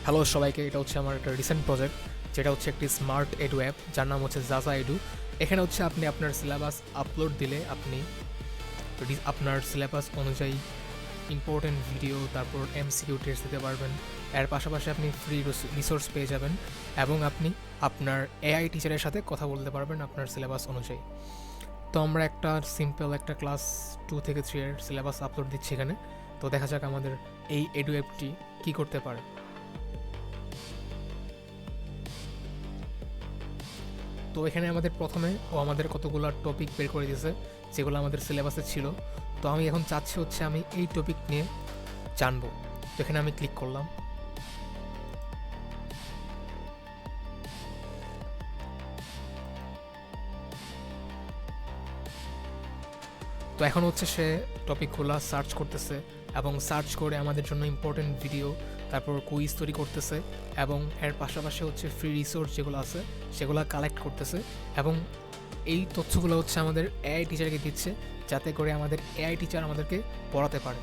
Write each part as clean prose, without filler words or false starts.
Hello সবাইকে, এটা হচ্ছে আমার একটা রিসেন্ট প্রজেক্ট, যেটা হচ্ছে একটি স্মার্ট এডু অ্যাপ, যার নাম হচ্ছে জাজা এডু। এখানে হচ্ছে আপনি আপনার সিলেবাস আপলোড দিলে আপনি আপনার সিলেবাস অনুযায়ী ইম্পর্টেন্ট ভিডিও, তারপর এমসিকিউ টেস্ট দিতে পারবেন। এর পাশাপাশি আপনি ফ্রি রিসোর্স পেয়ে যাবেন এবং আপনি আপনার এআই টিচারের সাথে কথা বলতে পারবেন আপনার সিলেবাস অনুযায়ী। তো আমরা একটা সিম্পল একটা ক্লাস 2 থেকে 3 এর সিলেবাস আপলোড দিচ্ছি এখানে। তো দেখা যাক আমাদের এই এডু অ্যাপটি কী করতে পারে। তো এখানে আমাদের প্রথমে আমাদের কতগুলো টপিক বের করে দিয়েছে যেগুলো আমাদের সিলেবাসে ছিল। তো আমি এখন চাচ্ছি হচ্ছে আমি এই টপিক নিয়ে জানবো। তো এখানে আমি ক্লিক করলাম। তো এখন হচ্ছে সে টপিকগুলো সার্চ করতেছে এবং সার্চ করে আমাদের জন্য ইম্পর্টেন্ট ভিডিও, তারপর কুইজ তৈরি করতেছে এবং এর পাশাপাশি হচ্ছে ফ্রি রিসোর্স যেগুলো আছে সেগুলো কালেক্ট করতেছে এবং এই তথ্যগুলো হচ্ছে আমাদের এআই টিচারকে দিচ্ছে, যাতে করে আমাদের এআই টিচার আমাদেরকে পড়াতে পারে।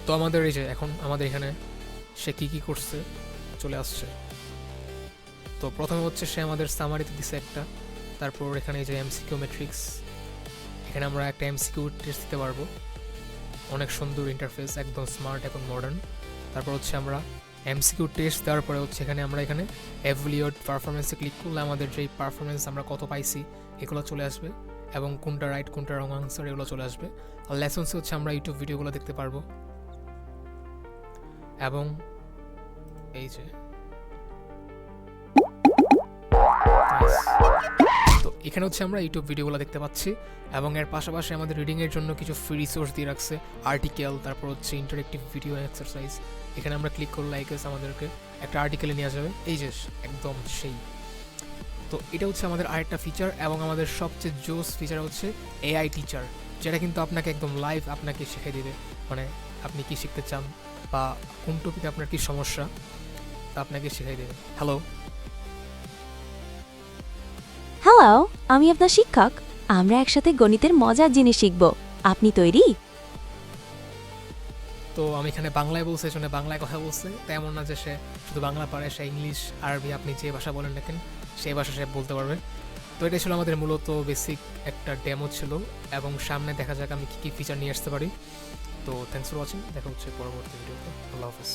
তো আমাদের এই যে এখন আমাদের এখানে সে কী কী করছে চলে আসছে। তো প্রথমে হচ্ছে সে আমাদের সামারিতে দিছে একটা, তারপর এখানে এই যে এমসিকিউ ম্যাট্রিক্স, এখানে আমরা একটা এমসিকিউ টেস্ট দিতে পারবো। অনেক সুন্দর ইন্টারফেস, একদম স্মার্ট, এখন মডার্ন। তারপর হচ্ছে আমরা এমসিকিউ টেস্ট দেওয়ার পরে হচ্ছে আমরা এখানে এভলিওড পারফরমেন্সে ক্লিক করলে আমাদের যেই পারফরমেন্স আমরা কত পাইছি এগুলো চলে আসবে এবং কোনটা রাইট কোনটা রং আনসার এগুলো চলে আসবে। আর লেসন্সে হচ্ছে আমরা ইউটিউব ভিডিওগুলো দেখতে পারবো এবং এই যে তো এখানে হচ্ছে আমরা ইউটিউব ভিডিওগুলো দেখতে পাচ্ছি এবং এর পাশাপাশি আমাদের রিডিংয়ের জন্য কিছু ফ্রি রিসোর্স দিয়ে রাখছে, আর্টিকেল, তারপর হচ্ছে ইন্টারেক্টিভ ভিডিও এক্সারসাইজ। এখানে আমরা ক্লিক করলে আমাদেরকে একটা আর্টিকেলে নিয়ে যাবে, এই যে একদম সেই। তো এটা হচ্ছে আমাদের আরেকটা ফিচার এবং আমাদের সবচেয়ে জোস ফিচার হচ্ছে এআই টিচার, যেটা কিন্তু আপনাকে একদম লাইভ আপনাকে শিখিয়ে দেবে, মানে আপনি কি শিখতে চান বা কোন টপিকে আপনার কি সমস্যা তা আপনাকে শিখিয়ে দেবে। হ্যালো হ্যালো, আমি আপনার শিক্ষক। আমরা একসাথে গণিতের মজার জিনিস শিখব। আপনি তৈরি? তো আমি এখানে বাংলায় বলছি, এজন্য বাংলায় কথা বলছে। তেমন না যে সে শুধু বাংলা পারে, সে ইংলিশ, আরবি, আপনি যে ভাষা বলেন দেখেন সেই ভাষা সে বলতে পারবে। তো এটা ছিল আমাদের মূলত বেসিক একটা ডেমো ছিল এবং সামনে দেখা যাক আমি কী কী ফিচার নিয়ে আসতে পারি। তো থ্যাংকস ফর ওয়াচিং, দেখা হচ্ছে পরবর্তী ভিডিওতে। আল্লাহ হাফেজ।